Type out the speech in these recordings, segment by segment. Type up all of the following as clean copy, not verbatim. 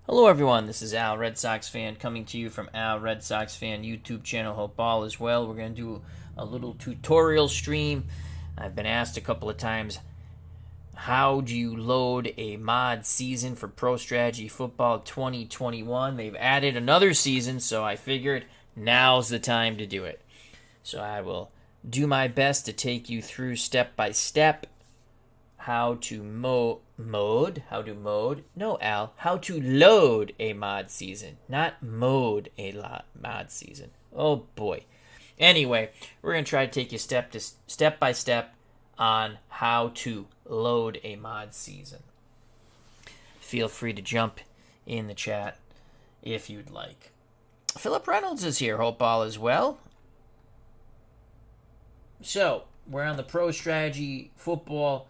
Hello, everyone. This is Al, Red Sox fan, coming to you from Al, Red Sox fan YouTube channel. Hope all is well. We're going to do a little tutorial stream. I've been asked a couple of times, how do you load a mod season for Pro Strategy Football 2021? They've added another season, so I figured now's the time to do it. So I will do my best to take you through step by step how to how to load a mod season, not mode a mod season. Oh boy. Anyway, we're going to try to take you step by step on how to load a mod season. Feel free to jump in the chat if you'd like. Philip Reynolds is here. Hope all is well. So, we're on the Pro Strategy Football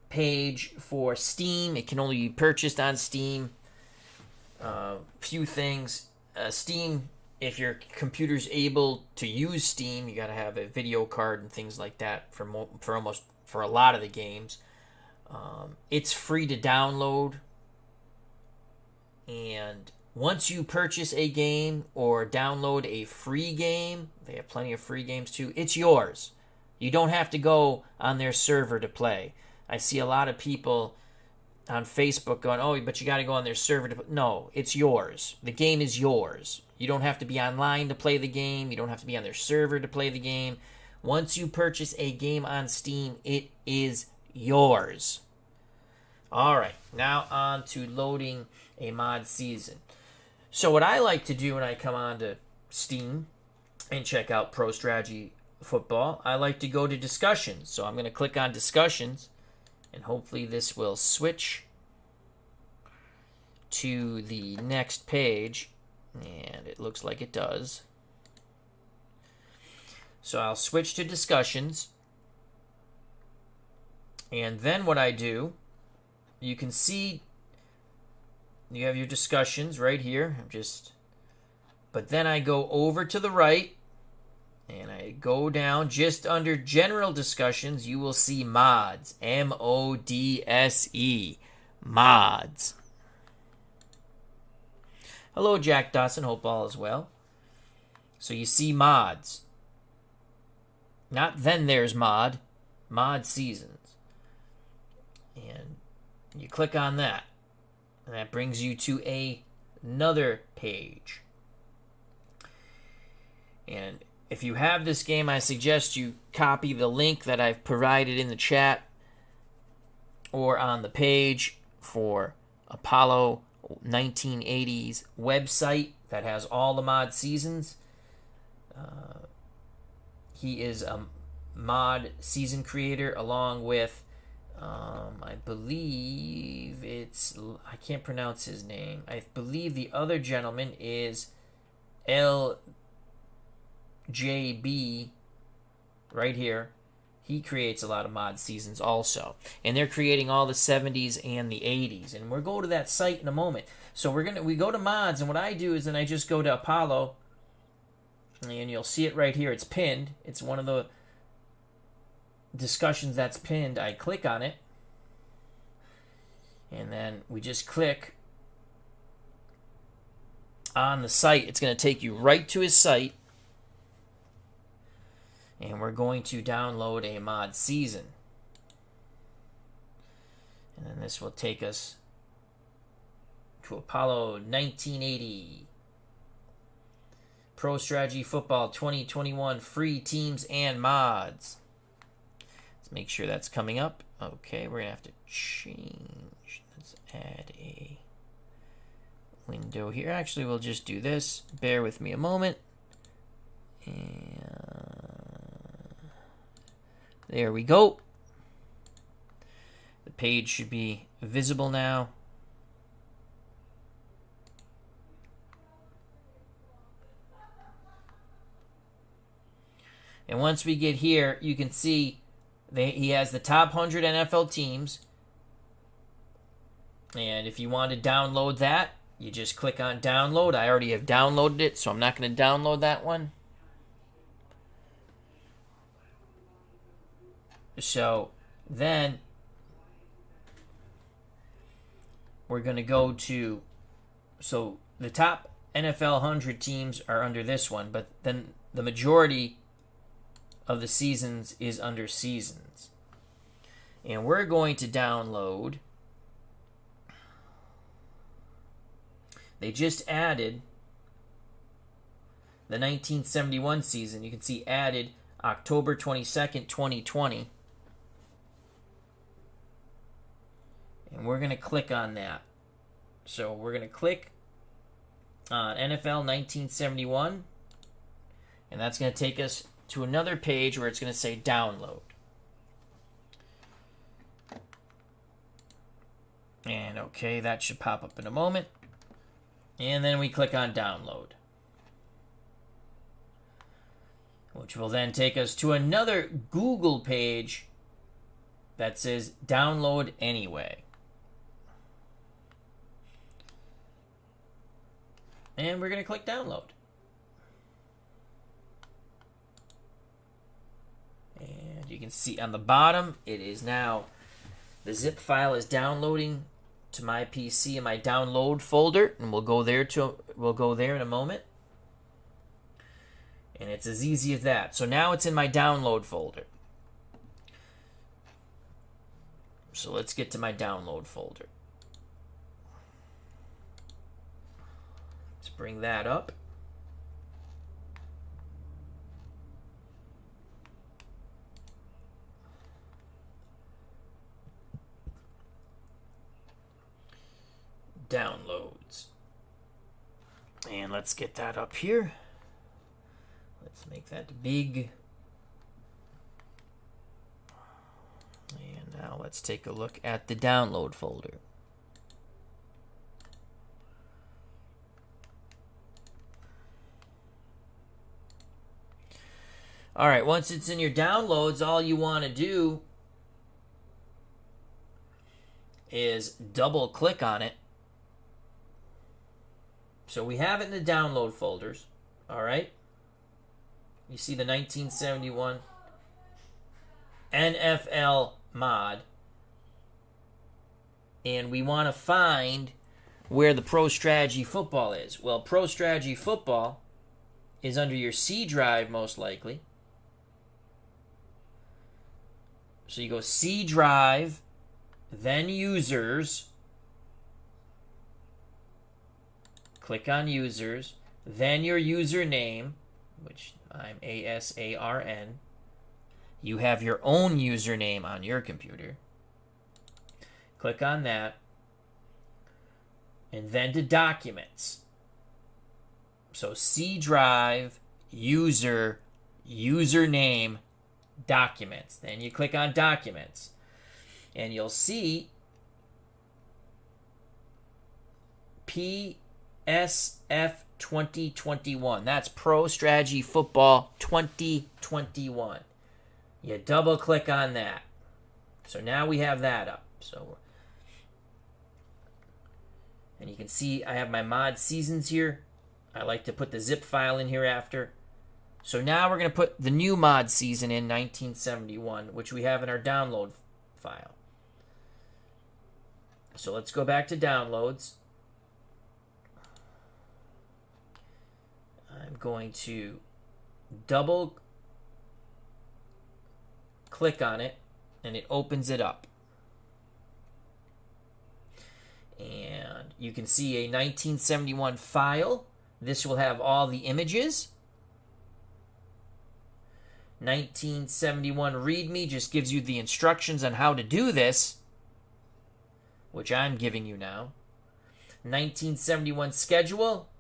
page for Steam. It can only be purchased on Steam. Few things. Steam, if your computer's able to use Steam, you got to have a video card and things like that for a lot of the games. It's free to download, and once you purchase a game or download a free game, they have plenty of free games too, it's yours. You don't have to go on their server to play. I see a lot of people on Facebook going, oh, but you got to go on their server to play. No, it's yours. The game is yours. You don't have to be online to play the game. You don't have to be on their server to play the game. Once you purchase a game on Steam, it is yours. All right, now on to loading a mod season. So what I like to do when I come on to Steam and check out Pro Strategy Football, I like to go to discussions. So I'm going to click on discussions, and hopefully this will switch to the next page, and it looks like it does. So I'll switch to discussions, and then what I do, you can see you have your discussions right here. But then I go over to the right, and I go down just under general discussions. You will see mods, MODSE, mods. Hello, Jack Dawson. Hope all is well. So you see mods. Not then there's mod seasons. And you click on that. And that brings you to another page. And if you have this game, I suggest you copy the link that I've provided in the chat or on the page for Apollo 1980's website that has all the mod seasons. He is a mod season creator along with I believe I can't pronounce his name. I believe the other gentleman is LJB right here. He creates a lot of mod seasons also. And they're creating all the 70s and the 80s. And we'll go to that site in a moment. So we go to mods, and what I do is then I just go to Apollo, and you'll see it right here. It's pinned. It's one of the discussions that's pinned. I click on it, and then we just click on the site. It's going to take you right to his site, and we're going to download a mod season, and then this will take us to Apollo 1980 Pro Strategy Football 2021 free teams and mods. Make sure that's coming up. Okay, we're going to have to change. Let's add a window here. Actually, we'll just do this. Bear with me a moment. And there we go. The page should be visible now. And once we get here, you can see he has the top 100 NFL teams. And if you want to download that, you just click on download. I already have downloaded it, so I'm not going to download that one. So then we're going to go to So the top NFL 100 teams are under this one, but then the majority of the seasons is under seasons. And we're going to download. They just added the 1971 season. You can see added October 22nd, 2020. And we're going to click on that. So we're going to click on NFL 1971. And that's going to take us to another page where it's going to say download. And okay, that should pop up in a moment. And then we click on download, which will then take us to another Google page that says download anyway. And we're going to click download. And you can see on the bottom, it is now, the zip file is downloading to my PC in my download folder, and we'll go there in a moment. And it's as easy as that. So now it's in my download folder. So let's get to my download folder. Let's bring that up. Downloads. And let's get that up here. Let's make that big. And now let's take a look at the download folder. All right, once it's in your downloads, all you want to do is double click on it. So we have it in the download folders, all right? You see the 1971 NFL mod. And we want to find where the Pro Strategy Football is. Well, Pro Strategy Football is under your C drive, most likely. So you go C drive, then users. Click on users, then your username, which I'm ASARN. You have your own username on your computer. Click on that. And then to documents. So C drive, user, username, documents. Then you click on documents. And you'll see PSF 2021. That's Pro Strategy Football 2021. You double click on that. So now we have that up. And you can see I have my mod seasons here. I like to put the zip file in here after. So now we're going to put the new mod season in 1971, which we have in our download file. So let's go back to downloads. I'm going to double click on it, and it opens it up. And you can see a 1971 file. This will have all the images. 1971 README just gives you the instructions on how to do this, which I'm giving you now. 1971 schedule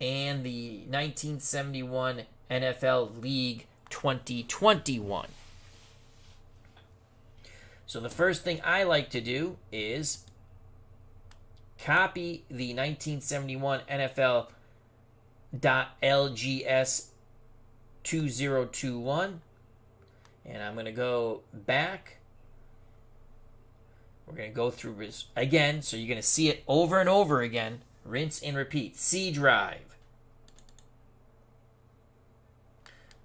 and the 1971 NFL League 2021. So the first thing I like to do is copy the 1971 NFL.LGS 2021, and I'm going to go back. We're going to go through this again, so you're going to see it over and over again. Rinse and repeat. C drive,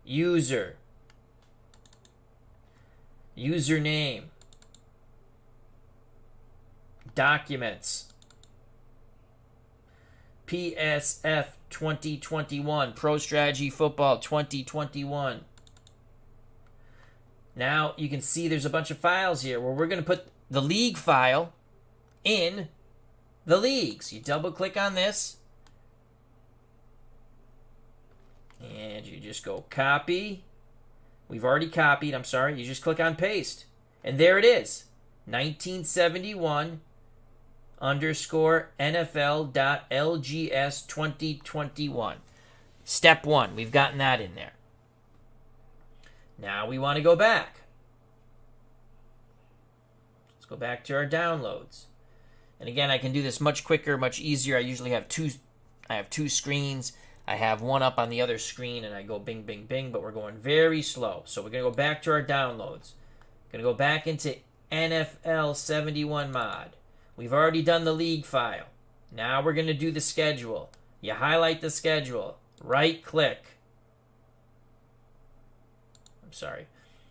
user, username, documents, PSF 2021, Pro Strategy Football 2021. Now you can see there's a bunch of files here where we're going to put the league file in the leagues. You double click on this and you just go copy. We've already copied, I'm sorry. You just click on paste. And there it is. 1971 underscore NFL.LGS 2021. Step 1. We've gotten that in there. Now we want to go back. Let's go back to our downloads. And again, I can do this much quicker, much easier. I usually have two screens. I have one up on the other screen and I go bing, bing, bing, but we're going very slow. So we're going to go back to our downloads. Going to go back into NFL 71 mod. We've already done the league file. Now we're going to do the schedule. You highlight the schedule. Right click.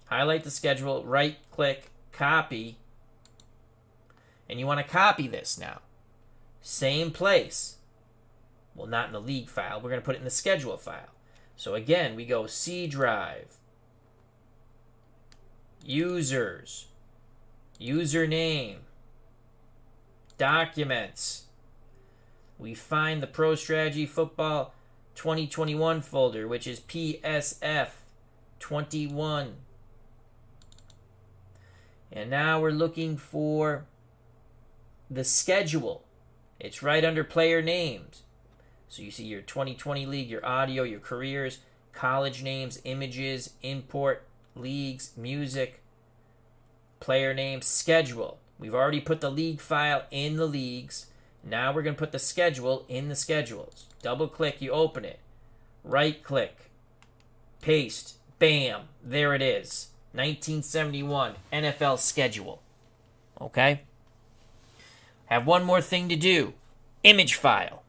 Highlight the schedule. Right click. Copy. And you want to copy this now. Same place. Well, not in the league file. We're going to put it in the schedule file. So again, we go C drive. Users. Username. Documents. We find the Pro Strategy Football 2021 folder, which is PSF 21. And now we're looking for the schedule. It's right under player names. So you see your 2020 league, your audio, your careers, college names, images, import, leagues, music, player names, schedule. We've already put the league file in the leagues. Now we're going to put the schedule in the schedules. Double click, you open it. Right click, paste, bam, there it is. 1971 NFL schedule. Okay? Have one more thing to do. Image file.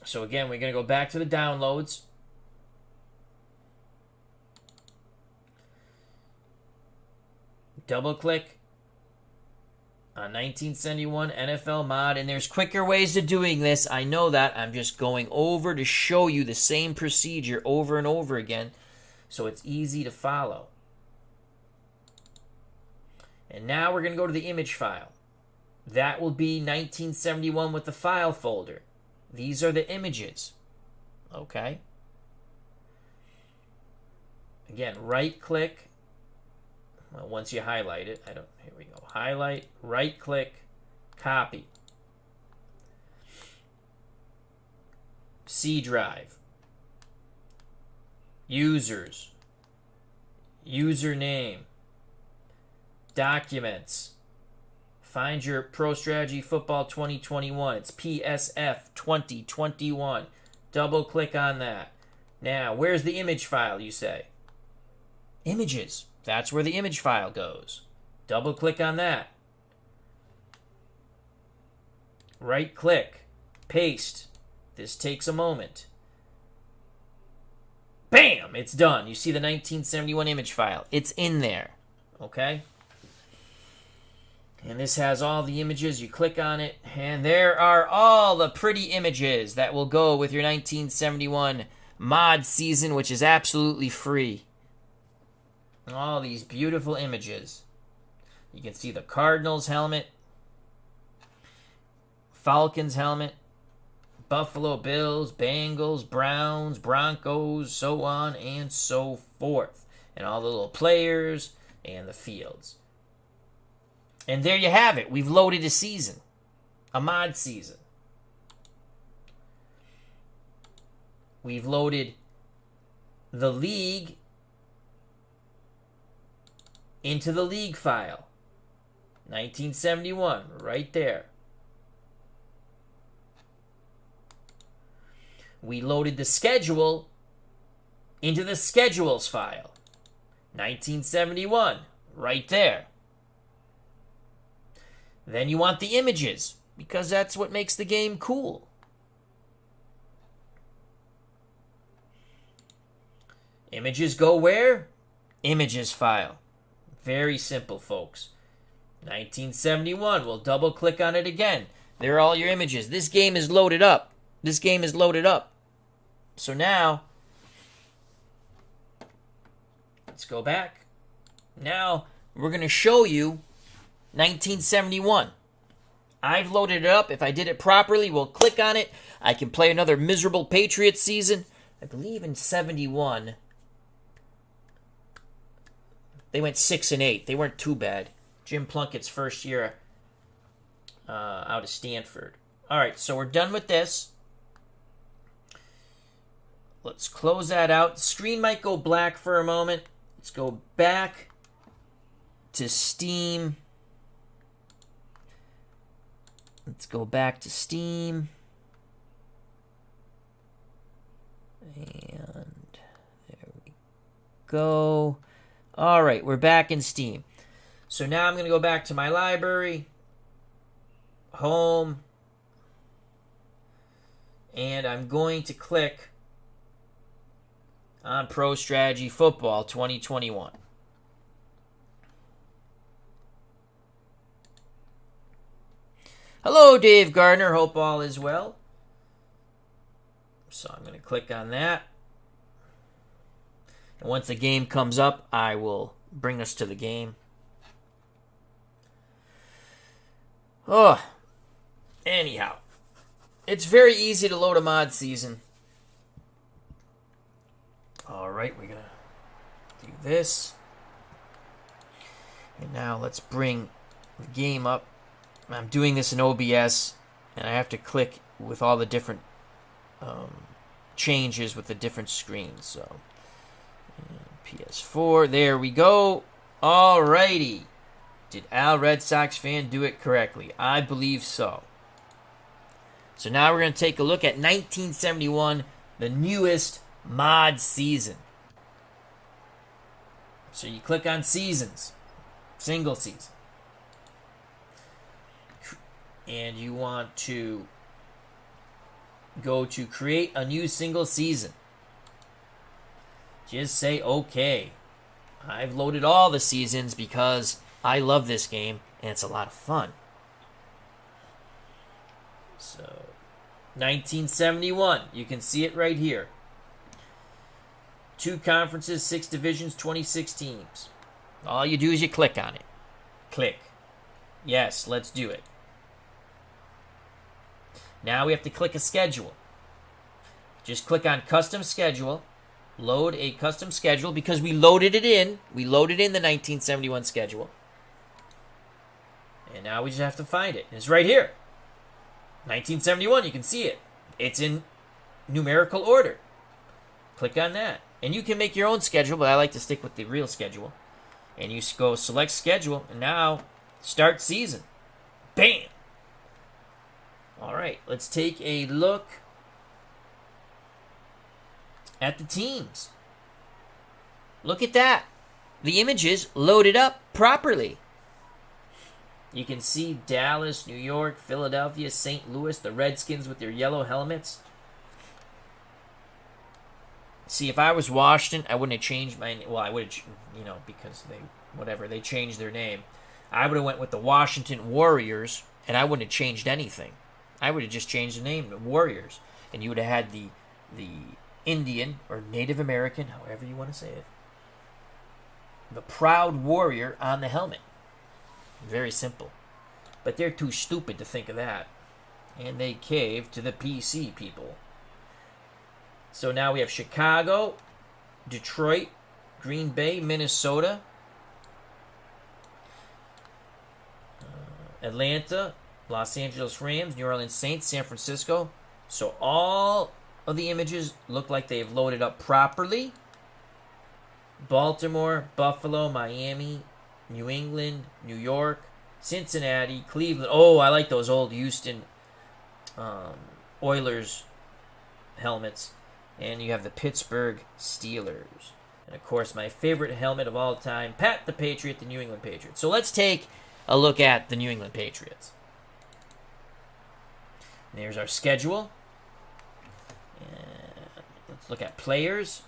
So again, we're going to go back to the downloads. Double click on 1971 NFL mod, and there's quicker ways of doing this. I know that. I'm just going over to show you the same procedure over and over again so it's easy to follow. And now we're going to go to the image file. That will be 1971 with the file folder. These are the images. Okay? Again, right click. Well, once you highlight it, here we go. Highlight, right click, copy. C drive. Users. Username. Documents. Find your Pro Strategy Football 2021. It's PSF 2021. Double click on that. Now, where's the image file, you say? Images. That's where the image file goes. Double click on that. Right click. Paste. This takes a moment. Bam! It's done. You see the 1971 image file. It's in there. Okay? And this has all the images. You click on it, and there are all the pretty images that will go with your 1971 mod season, which is absolutely free. All these beautiful images. You can see the Cardinals helmet, Falcons helmet, Buffalo Bills, Bengals, Browns, Broncos, so on and so forth. And all the little players and the fields. And there you have it. We've loaded a season. A mod season. We've loaded the league into the league file. 1971, right there. We loaded the schedule into the schedules file. 1971, right there. Then you want the images, because that's what makes the game cool. Images go where? Images file. Very simple, folks. 1971. We'll double click on it again. There are all your images. This game is loaded up. This game is loaded up. So now, let's go back. Now, we're going to show you 1971. I've loaded it up. If I did it properly, we'll click on it. I can play another miserable Patriots season. I believe in 71, they went 6-8. They weren't too bad. Jim Plunkett's first year out of Stanford. All right, so we're done with this. Let's close that out. The screen might go black for a moment. Let's go back to Steam. Let's go back to Steam. And there we go. All right, we're back in Steam. So now I'm going to go back to my library, home, and I'm going to click on Pro Strategy Football 2021. Hello, Dave Gardner. Hope all is well. So I'm going to click on that. And once the game comes up, I will bring us to the game. Oh, anyhow, it's very easy to load a mod season. All right, we're going to do this. And now let's bring the game up. I'm doing this in OBS, and I have to click with all the different changes with the different screens. So, PS4, there we go. Alrighty. Did Al Red Sox fan do it correctly? I believe so. So now we're going to take a look at 1971, the newest mod season. So you click on seasons, single season. And you want to go to create a new single season. Just say okay. I've loaded all the seasons because I love this game and it's a lot of fun. So 1971, you can see it right here. 2 conferences, 6 divisions, 26 teams. All you do is you click on it. Click. Yes, let's do it. Now we have to click a schedule. Just click on custom schedule. Load a custom schedule because we loaded it in. We loaded in the 1971 schedule. And now we just have to find it. It's right here. 1971, you can see it. It's in numerical order. Click on that. And you can make your own schedule, but I like to stick with the real schedule. And you go select schedule, and now start season. Bam! All right, let's take a look at the teams. Look at that. The images loaded up properly. You can see Dallas, New York, Philadelphia, St. Louis, the Redskins with their yellow helmets. See, if I was Washington, I wouldn't have changed my name. Well, I would have, because they changed their name. I would have went with the Washington Warriors, and I wouldn't have changed anything. I would have just changed the name to Warriors, and you would have had the Indian or Native American, however you want to say it, the proud warrior on the helmet. Very simple. But they're too stupid to think of that. And they caved to the PC people. So now we have Chicago, Detroit, Green Bay, Minnesota, Atlanta, Los Angeles Rams, New Orleans Saints, San Francisco. So all of the images look like they've loaded up properly. Baltimore, Buffalo, Miami, New England, New York, Cincinnati, Cleveland. Oh, I like those old Houston Oilers helmets. And you have the Pittsburgh Steelers. And, of course, my favorite helmet of all time, Pat the Patriot, the New England Patriots. So let's take a look at the New England Patriots. And there's our schedule. And let's look at players.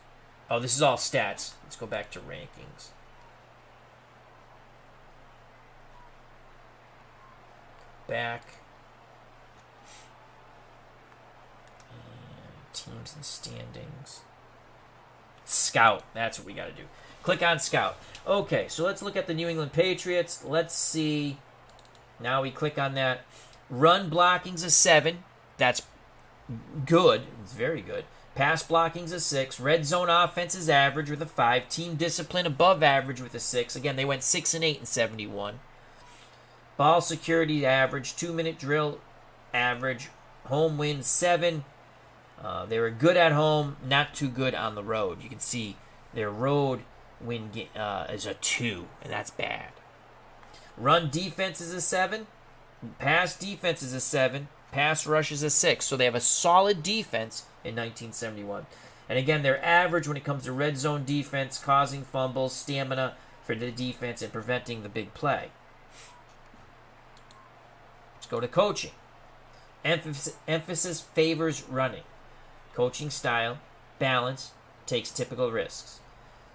Oh, this is all stats. Let's go back to rankings. back. And teams and standings. Scout. That's what we got to do. Click on Scout. Okay, so let's look at the New England Patriots. Let's see. Now we click on that. Run blocking's a 7. That's good. It's very good. Pass blocking's a 6. Red zone offense is average with a 5. Team discipline above average with a 6. Again, they went 6 and 8 in 71. Ball security average. 2-minute drill average. Home win 7. They were good at home, not too good on the road. You can see their road win is a 2, and that's bad. Run defense is a 7. Pass defense is a 7. Pass rush is a 6. So they have a solid defense in 1971. And again, they're average when it comes to red zone defense, causing fumbles, stamina for the defense, and preventing the big play. Let's go to coaching. Emphasis favors running. Coaching style, balance, takes typical risks.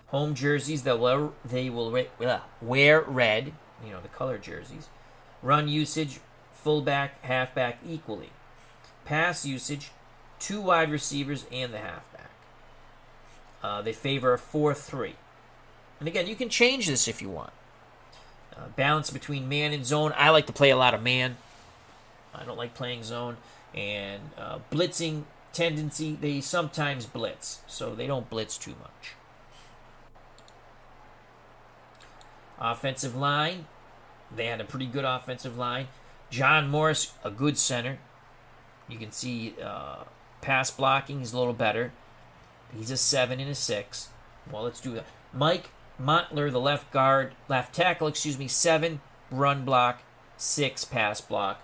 Home jerseys, they will wear red, the color jerseys. Run usage, fullback, halfback equally. Pass usage, 2 wide receivers and the halfback. They favor a 4-3. And again, you can change this if you want. Balance between man and zone. I like to play a lot of man. I don't like playing zone. And blitzing tendency, they sometimes blitz. So they don't blitz too much. Offensive line. They had a pretty good offensive line. John Morris, a good center. You can see pass blocking, he's a little better. He's a 7 and a 6. Well, let's do that. Mike Montler, the left tackle, 7 run block, 6 pass block.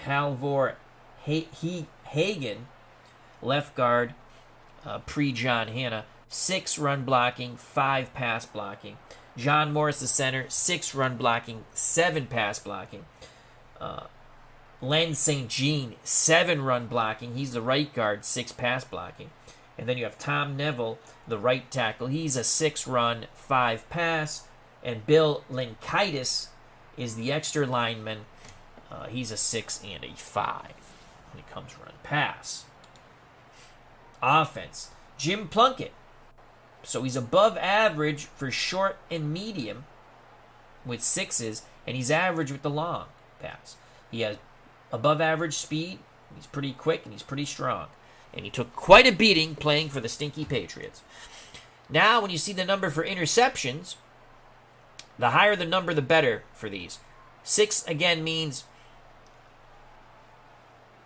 Halvor Hagen, left guard, pre-John Hanna, 6 run blocking, 5 pass blocking. John Morris, the center, 6 run blocking, 7 pass blocking. Len St. Jean, 7 run blocking. He's the right guard, 6 pass blocking. And then you have Tom Neville, the right tackle. He's a 6 run, 5 pass. And Bill Linkaitis is the extra lineman. He's a 6 and a 5 when it comes run pass. Offense. Jim Plunkett. So he's above average for short and medium with 6s, and he's average with the long pass. He has above average speed, he's pretty quick, and he's pretty strong. And he took quite a beating playing for the stinky Patriots. Now, when you see the number for interceptions, the higher the number, the better for these. 6, again, means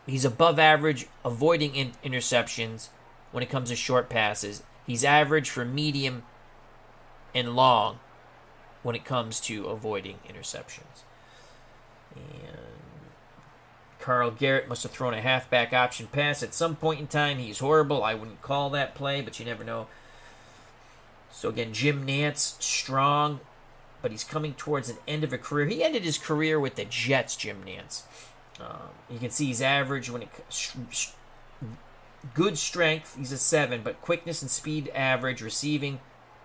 he's above average avoiding interceptions when it comes to short passes. He's average for medium and long when it comes to avoiding interceptions. And Carl Garrett must have thrown a halfback option pass at some point in time. He's horrible. I wouldn't call that play, but you never know. So again, Jim Nantz, strong, but he's coming towards an end of a career. He ended his career with the Jets, Jim Nantz. You can see he's average when it good strength, he's a 7, but quickness and speed average, receiving,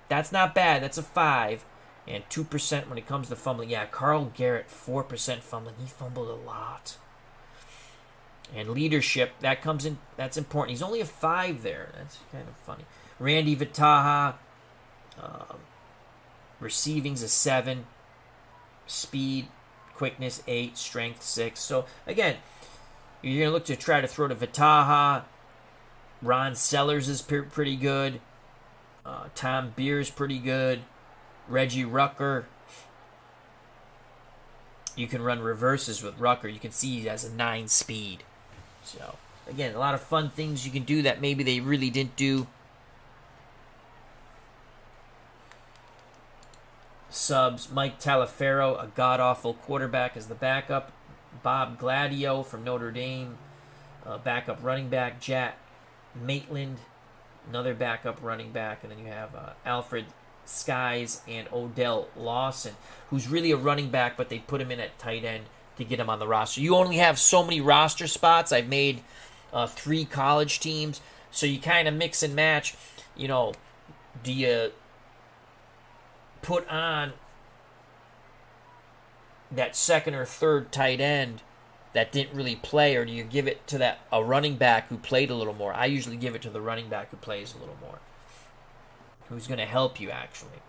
that's not bad, that's a 5, and 2% when it comes to fumbling. Yeah, Carl Garrett, 4% fumbling, he fumbled a lot. And leadership, that's important. He's only a 5 there, that's kind of funny. Randy Vitaha, receiving's a 7, speed, quickness, 8, strength, 6. So, again, you're going to look to try to throw to Vitaha. Ron Sellers is pretty good. Tom Beer's pretty good. Reggie Rucker. You can run reverses with Rucker. You can see he has a 9 speed. So, again, a lot of fun things you can do that maybe they really didn't do. Subs, Mike Talaferro, a god-awful quarterback, as the backup. Bob Gladio from Notre Dame, backup running back. Jack Maitland, another backup running back. And then you have Alfred Skies and Odell Lawson, who's really a running back, but they put him in at tight end to get him on the roster. You only have so many roster spots. I've made 3 college teams, so you kind of mix and match. Do you put on that second or third tight end that didn't really play, or do you give it to a running back who played a little more? I usually give it to the running back who plays a little more, who's going to help you, actually.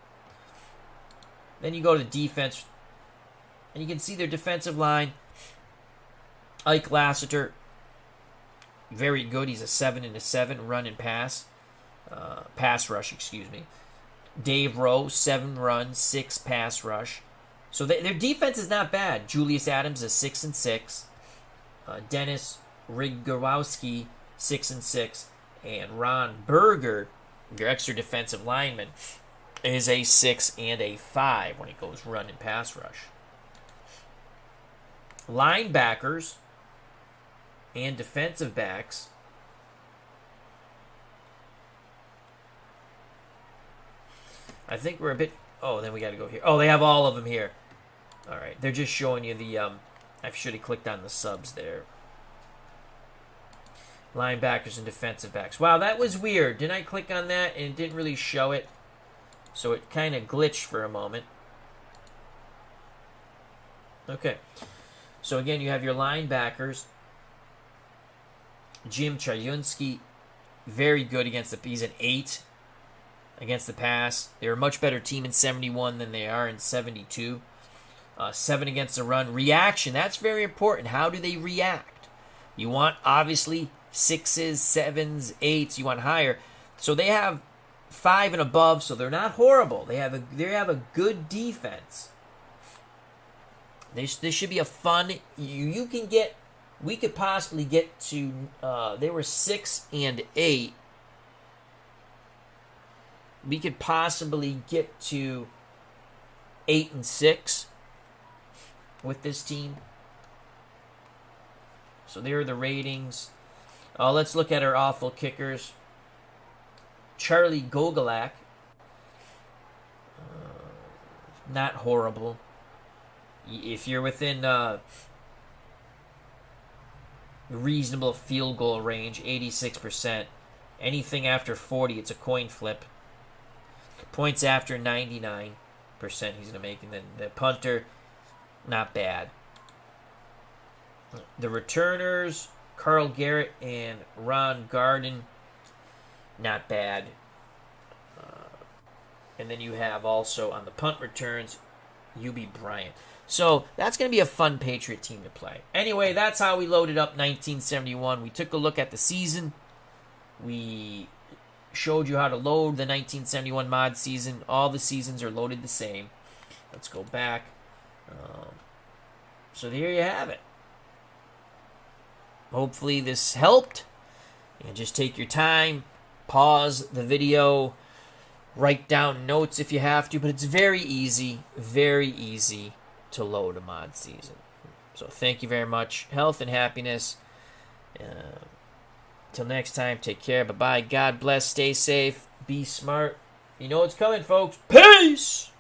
Then you go to the defense, and you can see their defensive line. Ike Lassiter, very good. He's a 7 and a 7 run and pass. Pass rush, excuse me. Dave Rowe, 7 runs, 6 pass rush. So their defense is not bad. Julius Adams is 6 and 6. Dennis Rigorowski, 6 and 6. And Ron Berger, your extra defensive lineman, is a 6 and a 5 when it goes run and pass rush. Linebackers and defensive backs. I think we're a bit... Oh, then we got to go here. Oh, they have all of them here. All right. They're just showing you the... I should have clicked on the subs there. Linebackers and defensive backs. Wow, that was weird. Didn't I click on that and it didn't really show it? So it kind of glitched for a moment. Okay. So again, you have your linebackers. Jim Chayunsky, very good against the... He's an 8 against the pass. They're a much better team in 71 than they are in 72. 7 against the run. Reaction, that's very important. How do they react? You want, obviously, 6s, 7s, 8s. You want higher. So they have 5 and above, so they're not horrible. They have a good defense. This should be a fun... You can get... We could possibly get to... they were 6 and 8. We could possibly get to 8 and 6 with this team. So there are the ratings. Let's look at our awful kickers. Charlie Gogolak. Not horrible. If you're within reasonable field goal range, 86%. Anything after 40, it's a coin flip. Points after 99%, he's going to make. And then the punter, not bad. The returners, Carl Garrett and Ron Garden, not bad. And then you have also on the punt returns, UB Bryant. So that's going to be a fun Patriot team to play. Anyway, that's how we loaded up 1971. We took a look at the season. We showed you how to load the 1971 mod season. All the seasons are loaded the same. Let's go back. So there you have it. Hopefully this helped. And just take your time. Pause the video. Write down notes if you have to. But it's very easy to load a mod season. So thank you very much. Health and happiness. Till next time, take care. Bye-bye. God bless. Stay safe. Be smart. You know what's coming, folks. Peace!